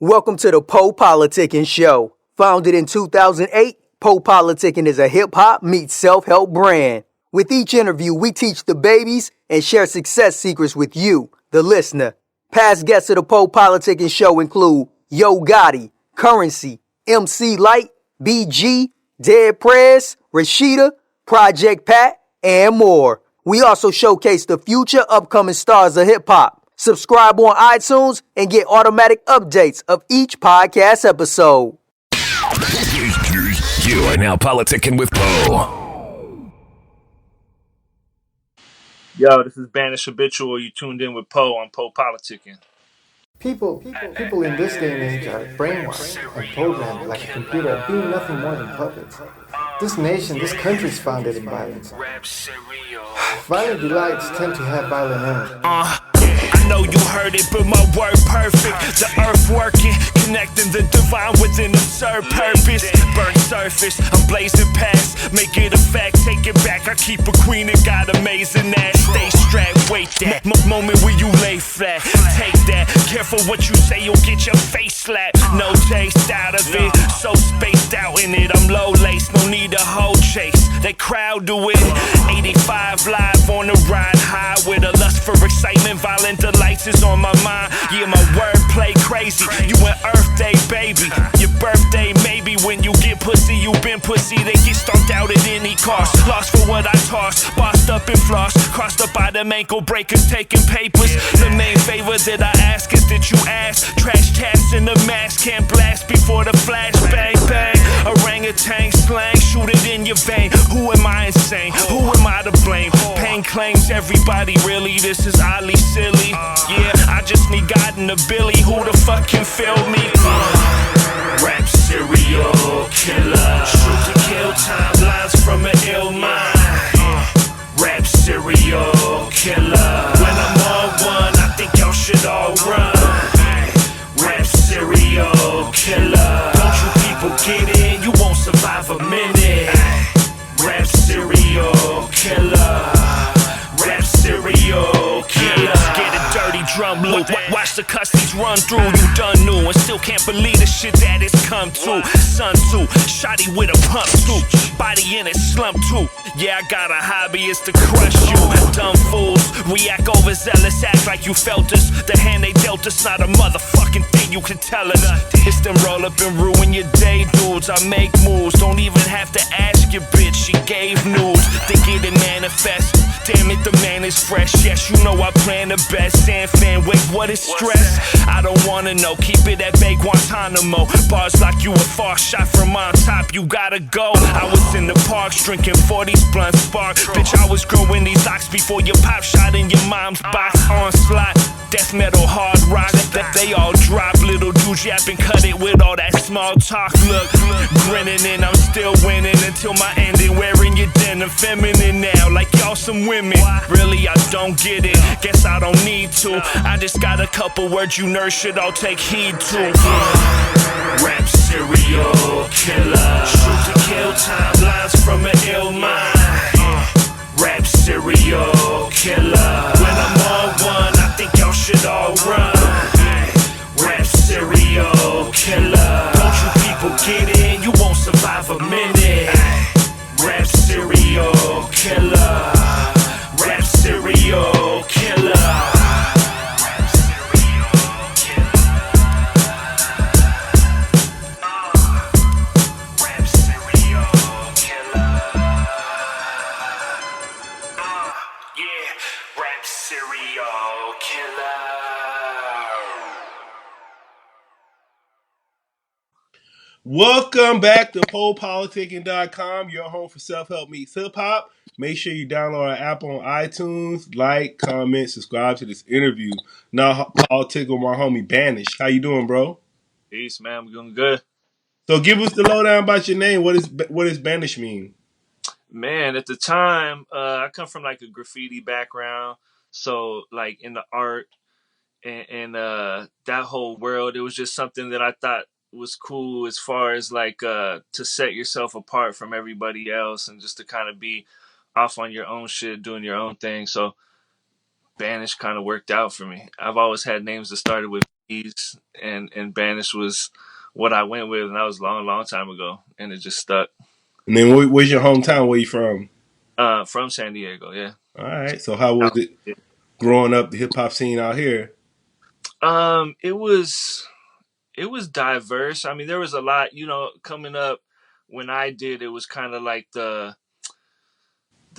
Welcome to the PoPolitickin show. Founded in 2008, PoPolitickin is a hip-hop meets self-help brand. With each interview, we teach the babies and share success secrets with you, the listener. Past guests of the PoPolitickin show include Yo Gotti, Currency, MC Light, BG, Dead Prez, Rashida, Project Pat, and more. We also showcase the future upcoming stars of hip-hop. Subscribe on iTunes and get automatic updates of each podcast episode. You are now politicking with Po. Yo, this is Banish Habitual. You tuned in with Po on PoPolitickin. People in this day and age are brainwashed and programmed like a computer, being nothing more than puppets. This nation, this country's founded in violence. Violent delights tend to have violent ends. I know you heard it, but my word perfect. The earth working, connecting the divine with an absurd purpose. Burnt surface, I'm blazing past. Make it a fact, take it back. I keep a queen and got amazing ass. Stay strapped, wait that moment where you lay flat. Take that, careful what you say, you'll get your face slapped. No taste out of it, so spaced out in it. I'm low lace, no need a whole chase. They crowd to it. 85 live on the ride high with a lust for excitement, violent delights is on my mind. Yeah, my wordplay crazy. You an Earth Day baby. Your birthday maybe when you get pussy, you been pussy. They get stomped out at any cost. Lost for what I tossed, bossed up and floss. Crossed up by them ankle breakers, taking papers. The main favor that I ask is that you ask. Trash cats in the mask can't blast before the flash bang bang. Orangutan slang, shoot it in your vein. Who am I insane? Who am I to blame? Pain claims everybody, really, this is oddly silly. Yeah, I just need God and a Billy. Who the fuck can feel me? Rap serial killer. Shoot to kill timelines from an ill mind. Rap serial killer. When I'm on one, I think y'all should all run. Rap serial killer. Don't you people get in? You won't survive a minute. Rap serial killer. Rap serial killer. Get a dirty drum loop. Watch the cussies run through. You done new and still can't believe the shit that it's come to. Sun too, shotty with a pump too. Body in it, slump too. Yeah, I got a hobby, it's to crush you. Dumb fools, react overzealous, act like you felt us. The hand they dealt us, not a motherfucking thing you can tell us. It's them roll up and ruin your day, dudes. I make moves, don't even have to ask your bitch. She gave news, think it manifest. Damn it, the man is fresh. Yes, you know I plan the best. San fan, wait, what is stress? I don't wanna know, keep it at Bay Guantanamo. Bars like you a far shot from on top, you gotta go. I was in the parks drinking 40s blunt spark. Bitch, I was growing these locks before your pop shot in your mom's box. Onslaught, death metal, hard rock. That they all drop. Little dudes yapping, cut it with all that small talk. Look, grinning and I'm still winning until my ending. Wearing your denim, feminine now, like y'all some women. Really, I don't get it. Guess I don't need to. I just got a couple words you nerds should all take heed to. Rap serial killer. Shoot to kill timelines from an ill mind. Rap serial killer. When I'm on one, I think y'all should all run. Rap serial killer. Don't you people get in? You won't survive a minute. Rap serial killer. Rap serial killer. Welcome back to PoPolitickin.com, your home for self-help meets hip-hop. Make sure you download our app on iTunes, like, comment, subscribe to this interview. Now, politic with my homie Banish. How you doing, bro? Peace, man. I'm doing good. So give us the lowdown about your name. What does Banish mean? Man, at the time, I come from like a graffiti background. So like in the art and that whole world, it was just something that I thought was cool as far as like to set yourself apart from everybody else and just to kind of be off on your own shit, doing your own thing. So Banish kind of worked out for me. I've always had names that started with East, and Banish was what I went with, and that was a long time ago, and it just stuck. And then where's your hometown? Where you from? From San Diego, yeah. All right. So how was it growing up the hip hop scene out here? It was diverse. I mean, there was a lot, coming up when I did. It was kind of like the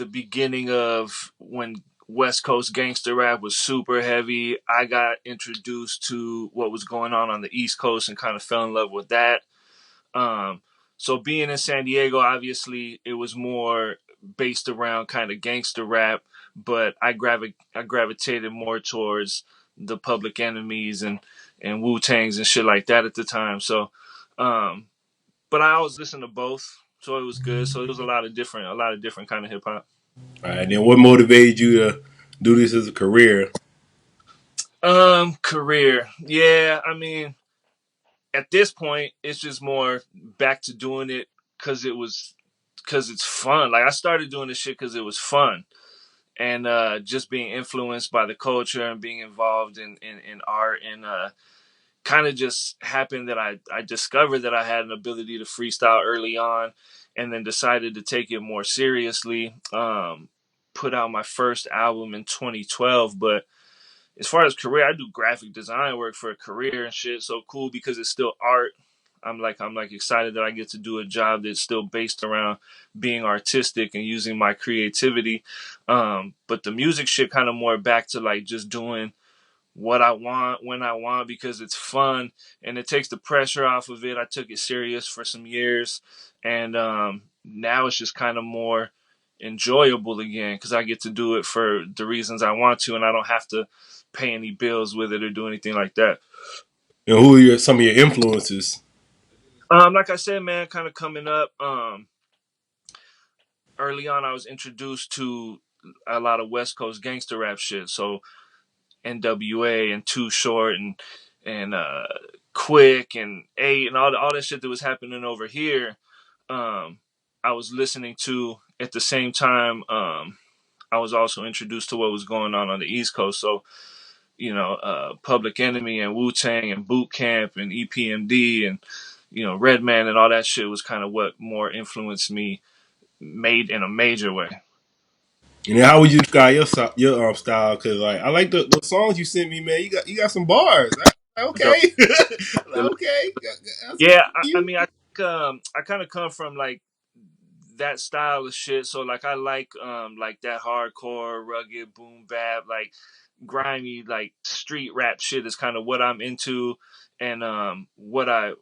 beginning of when West Coast gangster rap was super heavy. I got introduced to what was going on the East Coast and kind of fell in love with that. Um, so being in San Diego, obviously, it was more based around kind of gangster rap, but I gravitated more towards the Public Enemies and Wu Tangs and shit like that at the time. So, um, but I always listened to both, so it was good. So it was a lot of different kind of hip hop. All right. Then what motivated you to do this as a career? Career, yeah. I mean, at this point, it's just more back to doing it because it's fun. Like I started doing this shit because it was fun, and just being influenced by the culture and being involved in art, and kind of just happened that I discovered that I had an ability to freestyle early on, and then decided to take it more seriously. Put out my first album in 2012, but as far as career, I do graphic design work for a career and shit. So cool because it's still art. I'm like excited that I get to do a job that's still based around being artistic and using my creativity. But the music shit kind of more back to like just doing what I want when I want because it's fun and it takes the pressure off of it. I took it serious for some years, and now it's just kind of more enjoyable again because I get to do it for the reasons I want to, and I don't have to pay any bills with it or do anything like that. And who are some of your influences? Like I said, man, kind of coming up. Early on, I was introduced to a lot of West Coast gangster rap shit. So NWA and Too Short and Quick and Eight and all that shit that was happening over here. I was listening to at the same time. I was also introduced to what was going on the East Coast. So Public Enemy and Wu Tang and Boot Camp and EPMD and Redman and all that shit was kind of what more influenced me, made in a major way. And then how would you describe your style? Because like I like the songs you sent me, man. You got some bars. Okay, okay. That's Yeah, I you. mean, I think I kind of come from like that style of shit. So like I like that hardcore, rugged, boom bap, like grimy, like street rap shit is kind of what I'm into, and what I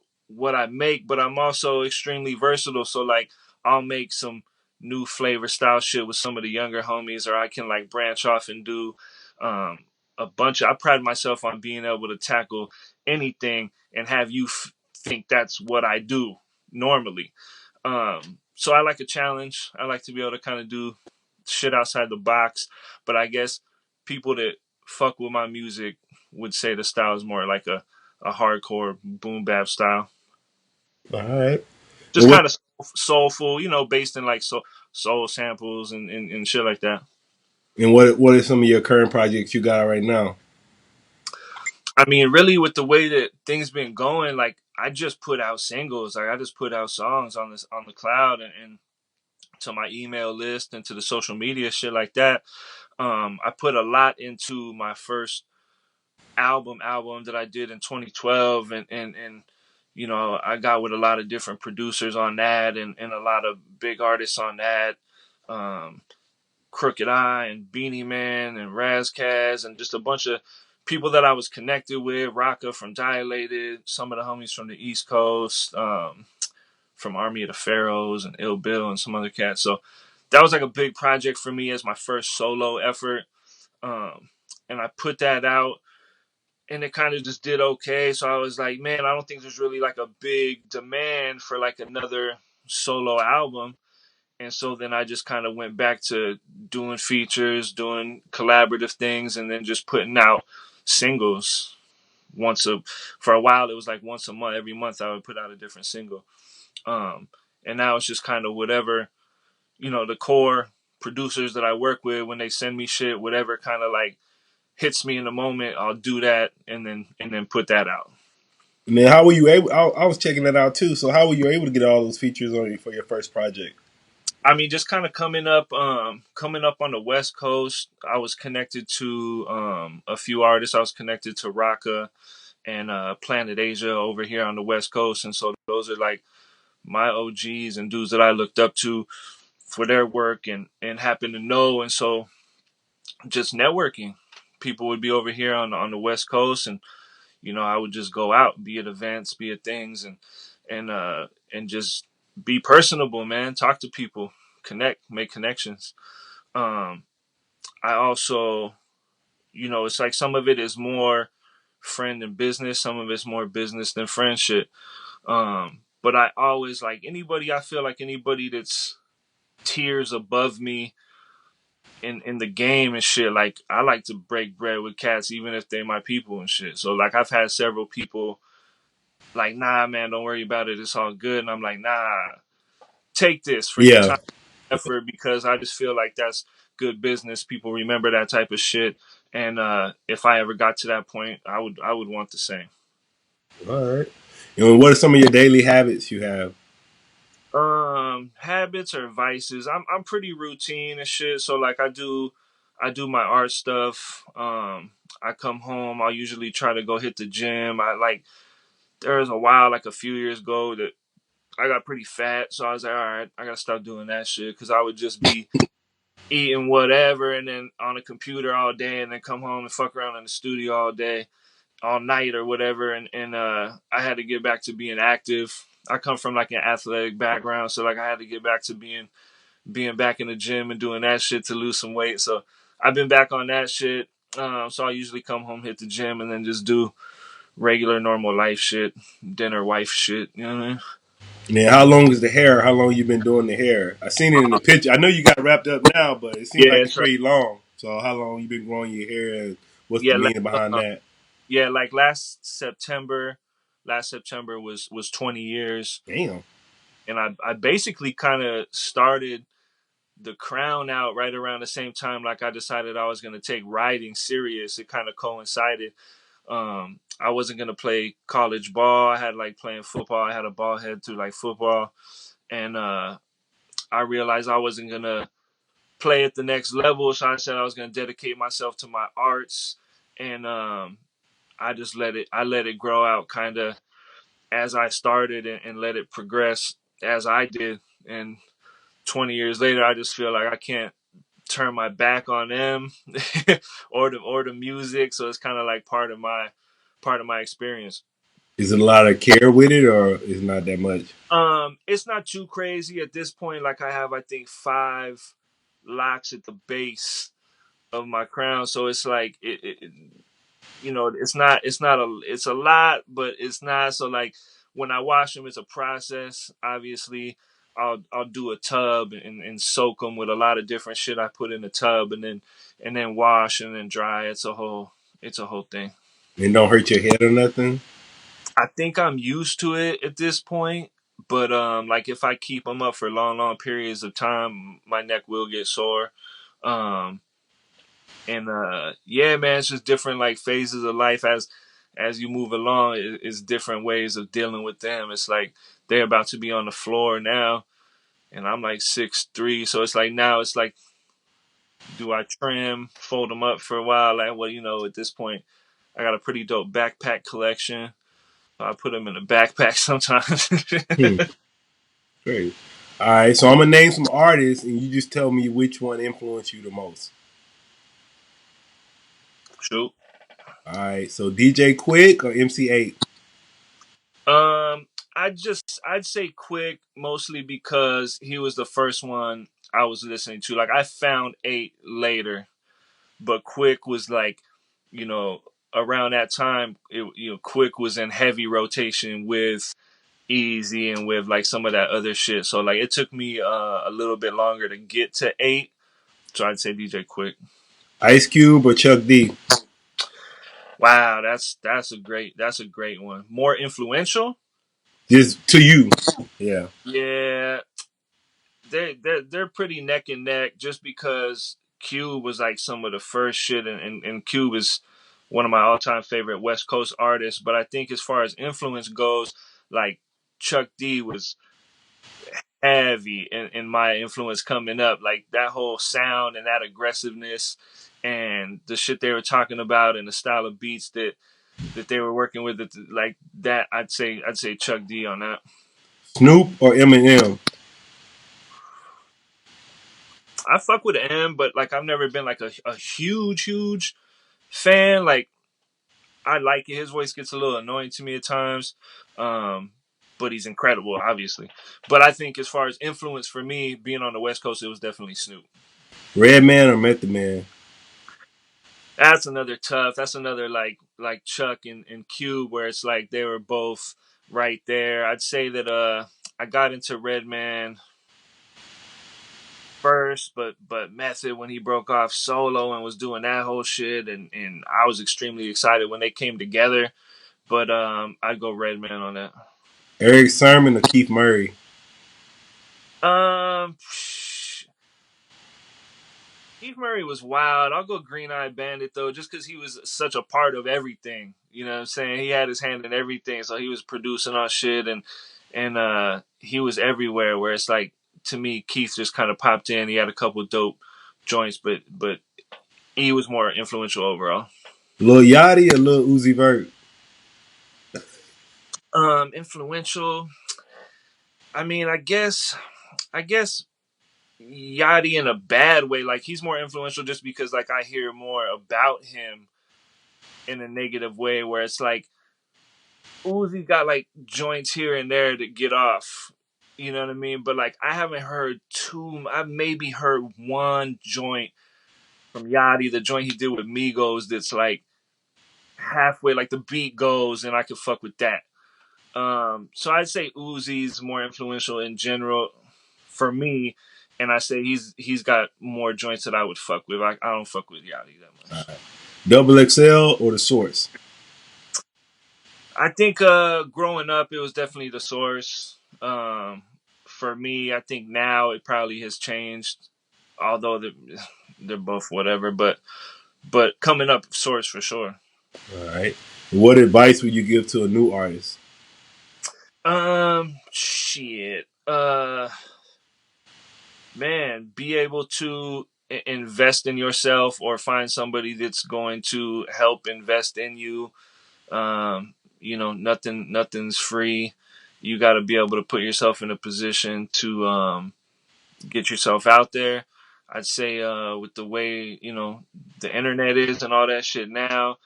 make. But I'm also extremely versatile. So like I'll make some new flavor style shit with some of the younger homies, or I can like branch off and do um a bunch of. I pride myself on being able to tackle anything and have you think that's what I do normally. So I like a challenge. I like to be able to kind of do shit outside the box. But I guess people that fuck with my music would say the style is more like a hardcore boom bap style. All right. Just And what kind of soulful, based in like soul samples and shit like that. and what are some of your current projects you got right now? I mean, really, with the way that things been going, like I just put out singles. Like I just put out songs on the cloud and to my email list and to the social media shit like that. I put a lot into my first album that I did in 2012, and I got with a lot of different producers on that, and a lot of big artists on that. Um, Crooked Eye and Beanie Man and Razkaz and just a bunch of people that I was connected with. Rocka from Dilated, some of the homies from the East Coast, from Army of the Pharaohs and Ill Bill and some other cats. So that was like a big project for me as my first solo effort. Um, and I put that out and it kind of just did okay. So I was like, man, I don't think there's really like a big demand for like another solo album. And so then I just kind of went back to doing features, doing collaborative things, and then just putting out singles for a while. It was like once a month, every month I would put out a different single. Um, and now it's just kind of whatever, the core producers that I work with, when they send me shit, whatever kind of like hits me in the moment, I'll do that and then put that out. And then how were you able? I was checking that out too. So how were you able to get all those features on you for your first project? I mean, just kind of coming up on the West Coast. I was connected to a few artists. I was connected to Raka and Planet Asia over here on the West Coast, and so those are like my OGs and dudes that I looked up to for their work and happen to know, and so just networking. People would be over here on the West Coast, and I would just go out, be at events, be at things, and just be personable, man. Talk to people, connect, make connections. Um, I also, it's like some of it is more friend and business, some of it's more business than friendship. But I always like anybody. I feel like anybody that's tiers above me in the game and shit. Like I like to break bread with cats, even if they my people and shit. So like I've had several people like, nah, man, don't worry about it. It's all good. And I'm like, nah, take this for your Yeah. time and effort because I just feel like that's good business. People remember that type of shit. And if I ever got to that point, I would want the same. All right. And what are some of your daily habits you have? Habits or vices. I'm pretty routine and shit. So like I do my art stuff. I come home. I'll usually try to go hit the gym. I like there was a while like a few years ago that I got pretty fat, so I was like, all right, I gotta stop doing that shit because I would just be eating whatever and then on a computer all day and then come home and fuck around in the studio all day, all night or whatever. And I had to get back to being active. I come from like an athletic background, so like I had to get back to being back in the gym and doing that shit to lose some weight. So I've been back on that shit. So I usually come home, hit the gym, and then just do regular, normal life shit, dinner, wife shit. You know what I mean? Man, how long is the hair? How long you been doing the hair? I seen it in the picture. I know you got wrapped up now, but it seems Yeah, like it's it's pretty long. So how long you been growing your hair, and what's the yeah, meaning behind that? yeah. Like last September was 20 years, Damn. and I basically kind of started the crown out right around the same time. Like I decided I was gonna take writing serious. It kind of coincided. I wasn't gonna play college ball. I had like playing football. I had a ball head through like football, and I realized I wasn't gonna play at the next level. So I said I was gonna dedicate myself to my arts, and I just let it grow out kind of as I started and let it progress as I did. And 20 years later, I just feel like I can't turn my back on them or the music. So it's kind of like part of my experience. Is it a lot of care with it, or is not that much? It's not too crazy at this point. Like I have, I think, 5 locks at the base of my crown. So it's like it's a lot, but it's not. So like when I wash them, it's a process. Obviously, I'll do a tub and soak them with a lot of different shit I put in the tub, and then wash and then dry. It's a whole thing. And don't hurt your head or nothing. I think I'm used to it at this point, but like if I keep them up for long periods of time, my neck will get sore. Um, and yeah, man, it's just different like phases of life as you move along. It's different ways of dealing with them. It's like they're about to be on the floor now, and I'm like 6'3", so it's like now it's like, do I trim, fold them up for a while? Like, well, at this point, I got a pretty dope backpack collection. I put them in a backpack sometimes. Hmm. Great. All right. So I'm gonna name some artists, and you just tell me which one influenced you the most. Shoot. All right. So DJ Quick or MC8? Um, I'd say Quick mostly because he was the first one I was listening to. Like I found Eight later, but Quick was like, you know, around that time, Quick was in heavy rotation with Easy and with like some of that other shit. So like it took me a little bit longer to get to Eight. So I'd say DJ Quick. Ice Cube or Chuck D? Wow, that's a great one. More influential. Just to you. Yeah. Yeah, they're pretty neck and neck just because Cube was like some of the first shit, and Cube is one of my all-time favorite West Coast artists. But I think as far as influence goes, like Chuck D was heavy in my influence coming up. Like that whole sound and that aggressiveness and the shit they were talking about and the style of beats that they were working with, it, like that. I'd say Chuck D on that. Snoop or Eminem? I fuck with M, but like I've never been like a huge fan. Like I like it. His voice gets a little annoying to me at times. But he's incredible, obviously. But I think as far as influence for me, being on the West Coast, it was definitely Snoop. Redman or Method Man? That's another tough. That's another like Chuck and Cube, where it's like they were both right there. I'd say that I got into Redman first, but Method when he broke off solo and was doing that whole shit, and I was extremely excited when they came together. But I'd go Redman on that. Eric Sermon or Keith Murray? Um, Keith Murray was wild. I'll go Green Eye Bandit though, just because he was such a part of everything. You know what I'm saying? He had his hand in everything, so he was producing on shit and he was everywhere. Where it's like to me, Keith just kind of popped in. He had a couple dope joints, but he was more influential overall. Lil Yachty or Lil Uzi Vert? Influential. I mean, I guess Yachty in a bad way. Like he's more influential just because like I hear more about him in a negative way, where it's like Uzi got like joints here and there to get off. You know what I mean? But like I haven't heard I've maybe heard one joint from Yachty, the joint he did with Migos that's like halfway, like the beat goes and I could fuck with that. So I'd say Uzi's more influential in general for me, and I say he's got more joints that I would fuck with. I don't fuck with Yachty that much. Right. Double XL or The Source? I think growing up it was definitely The Source. For me, I think now it probably has changed, although they're both whatever. But coming up, Source for sure. All right. What advice would you give to a new artist? Shit. Man, be able to invest in yourself or find somebody that's going to help invest in you. Nothing's free. You got to be able to put yourself in a position to get yourself out there. I'd say with the way the internet is and all that shit now,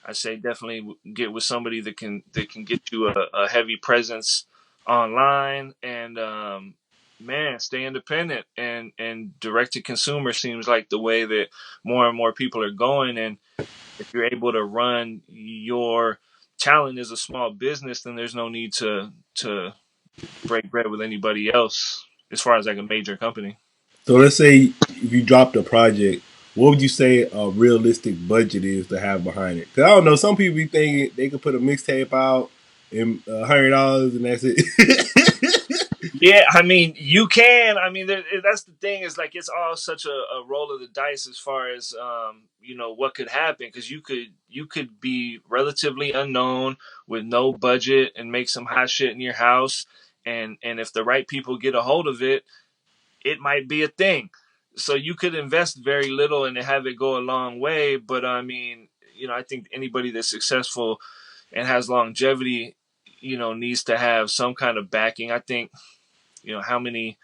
I say definitely get with somebody that can get you a heavy presence online and man, stay independent and direct to consumer seems like the way that more and more people are going. And if you're able to run your talent as a small business, then there's no need to break bread with anybody else as far as like a major company. So let's say if you dropped a project, what would you say a realistic budget is to have behind it? Because I don't know, some people be thinking they could put a mixtape out and $100 and that's it. Yeah, I mean, you can. I mean, that's the thing is like it's all such a roll of the dice as far as what could happen, because you could be relatively unknown with no budget and make some hot shit in your house, and if the right people get a hold of it, it might be a thing. So you could invest very little and have it go a long way. But I mean, I think anybody that's successful and has longevity, needs to have some kind of backing. I think, how many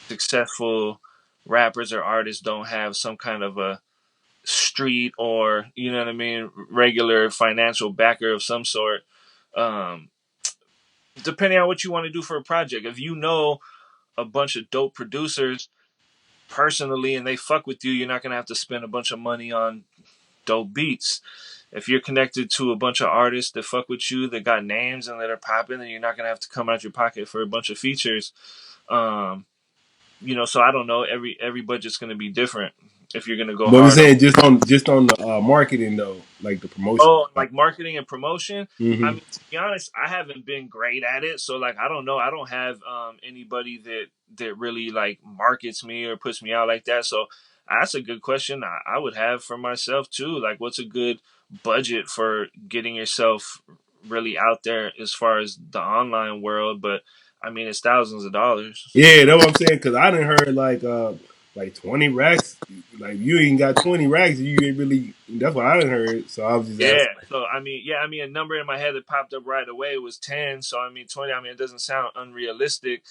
successful rappers or artists don't have some kind of a street or, regular financial backer of some sort. Depending on what you want to do for a project. If you know a bunch of dope producers personally and they fuck with you, you're not going to have to spend a bunch of money on dope beats. If you're connected to a bunch of artists that fuck with you, that got names and that are popping, then you're not going to have to come out your pocket for a bunch of features. So I don't know. Every budget's going to be different if you're going to go But I'm hard. saying just on the marketing though, like the promotion. Oh, like marketing and promotion. Mm-hmm. I mean, to be honest, I haven't been great at it. So like, I don't know. I don't have anybody that really like markets me or puts me out like that. So That's a good question. I would have for myself too. Like, what's a good budget for getting yourself really out there as far as the online world? But I mean, it's thousands of dollars. Yeah, that's what I'm saying. Cause I didn't heard like 20 racks. Like you ain't got 20 racks, you ain't really. That's what I didn't heard. So I was just Yeah. asking. So I mean, yeah, I mean, a number in my head that popped up right away was 10. So I mean, 20. I mean, it doesn't sound unrealistic.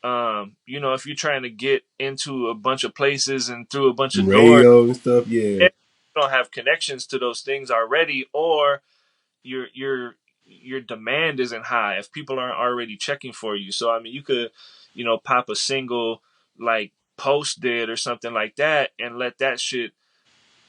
You know, if you're trying to get into a bunch of places and through a bunch of doors, Radio and stuff. Yeah, you don't have connections to those things already, or your demand isn't high if people aren't already checking for you. So I mean, you could, you know, pop a single like Post did or something like that, and let that shit.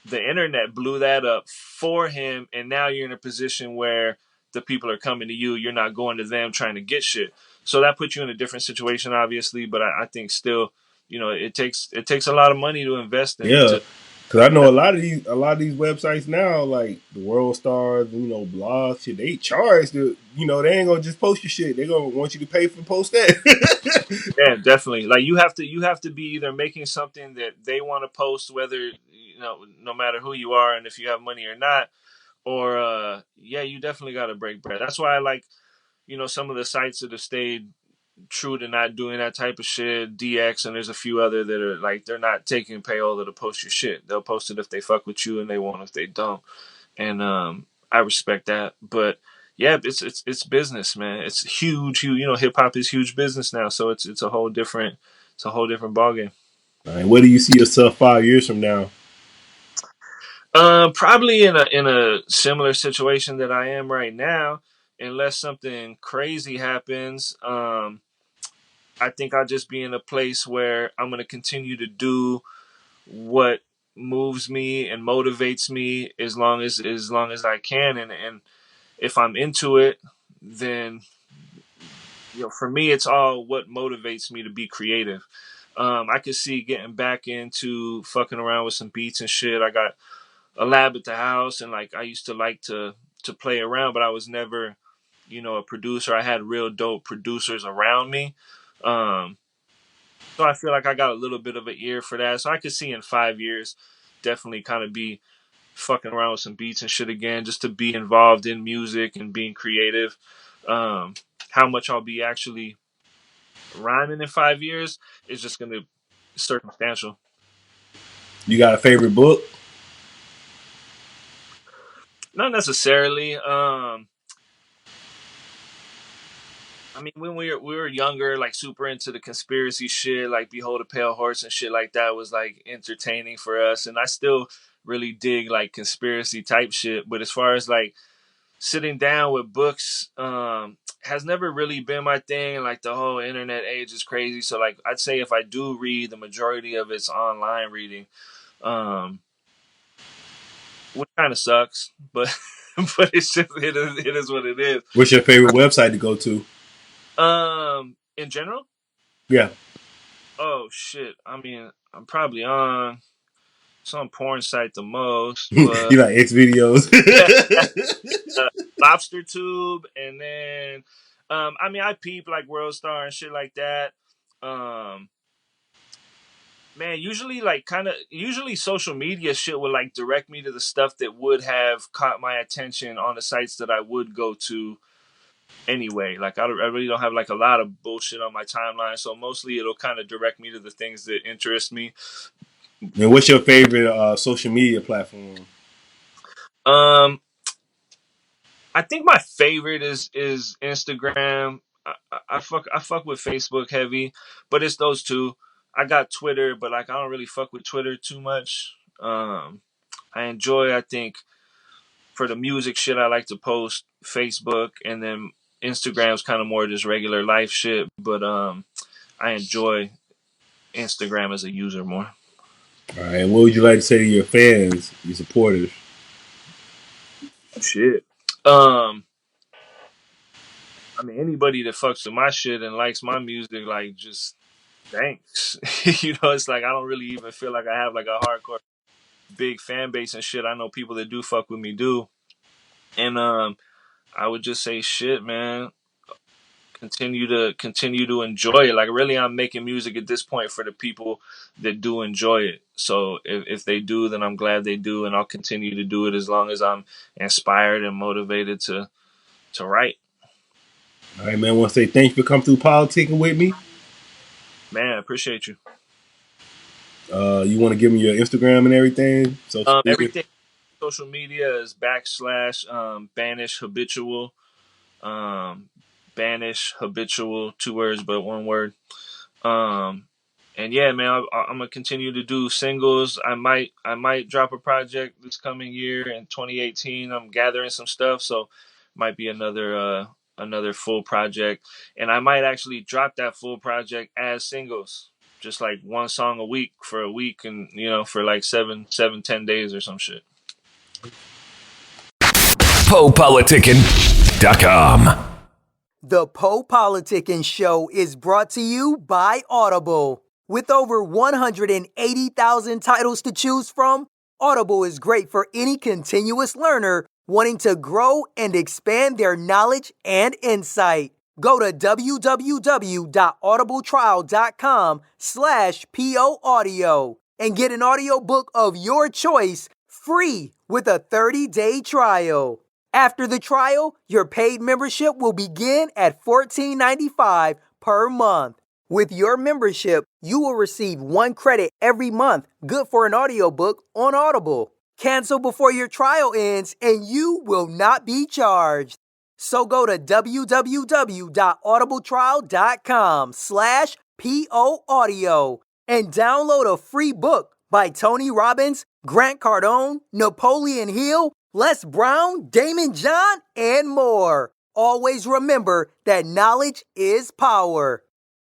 The internet blew that up for him, and now you're in a position where the people are coming to you. You're not going to them trying to get shit. So that puts you in a different situation, obviously. But I think still, you know, it takes a lot of money to invest in yeah. to. Cause I know a lot of these websites now, like the World Stars, blogs, shit. They charge they ain't gonna just post your shit. They gonna want you to pay for post that. Yeah, definitely. Like you have to be either making something that they want to post, whether no matter who you are and if you have money or not, or yeah, you definitely got to break bread. That's why I like some of the sites that have stayed true to not doing that type of shit. DX and there's a few other that are like they're not taking payola to post your shit. They'll post it if they fuck with you and they won't if they don't. And I respect that, but yeah, it's business, man. It's huge. Hip hop is huge business now, so it's a whole different ballgame. Right, where do you see yourself 5 years from now? Probably in a similar situation that I am right now, unless something crazy happens. I think I'll just be in a place where I'm gonna continue to do what moves me and motivates me as long as I can, and if I'm into it, then for me, it's all what motivates me to be creative. I could see getting back into fucking around with some beats and shit. I got a lab at the house, and like I used to like to play around, but I was never, a producer. I had real dope producers around me. Um, so I feel like I got a little bit of an ear for that. So I could see in 5 years, definitely kind of be fucking around with some beats and shit again, just to be involved in music and being creative. Um, how much I'll be actually rhyming in 5 years is just gonna circumstantial. You got a favorite book? Not necessarily. I mean, when we were younger, like super into the conspiracy shit, like Behold a Pale Horse and shit like that was like entertaining for us, and I still really dig like conspiracy type shit. But as far as like sitting down with books, has never really been my thing. Like the whole internet age is crazy, so like I'd say if I do read, the majority of it's online reading, um, which kind of sucks, but but it is what it is. What's your favorite website to go to? In general. Yeah. Oh shit! I mean, I'm probably on some porn site the most, but You like X videos? uh, Lobster Tube, and then I mean, I peep like World Star and shit like that. Um, man, usually social media shit would like direct me to the stuff that would have caught my attention on the sites that I would go to anyway. Like I really don't have like a lot of bullshit on my timeline, so mostly it'll kind of direct me to the things that interest me. And what's your favorite social media platform? Um, I think my favorite is Instagram. I fuck with Facebook heavy, but it's those two. I got Twitter, but like I don't really fuck with Twitter too much. I enjoy. I think for the music shit, I like to post Facebook, and then Instagram's kind of more just regular life shit. But I enjoy Instagram as a user more. All right. And what would you like to say to your fans, your supporters? Shit. Um, I mean, anybody that fucks with my shit and likes my music, like, just thanks. It's like I don't really even feel like I have like a hardcore big fan base and shit. I know people that do fuck with me do, and I would just say shit, man. continue to enjoy it. Like really, I'm making music at this point for the people that do enjoy it. So if they do, then I'm glad they do, and I'll continue to do it as long as I'm inspired and motivated to write. All right, man. I want to say thanks for coming through politicking with me. Man, I appreciate you. You want to give me your Instagram and everything? Social media. Everything social media is / Banish Habitual. Banish Habitual, 2 words but 1 word. And yeah, man, I'm gonna continue to do singles. I might drop a project this coming year in 2018. I'm gathering some stuff, so might be another full project, and I might actually drop that full project as singles, just like 1 song a week for a week, and for like 10 days or some shit. PoPolitickin.com. The PoPolitickin Show is brought to you by Audible. With over 180,000 titles to choose from, Audible is great for any continuous learner wanting to grow and expand their knowledge and insight. Go to www.audibletrial.com/POAudio and get an audiobook of your choice free with a 30-day trial. After the trial, your paid membership will begin at $14.95 per month. With your membership, you will receive 1 credit every month, good for an audiobook on Audible. Cancel before your trial ends and you will not be charged. So go to www.audibletrial.com/POAudio and download a free book by Tony Robbins, Grant Cardone, Napoleon Hill, Les Brown, Damon John, and more. Always remember that knowledge is power.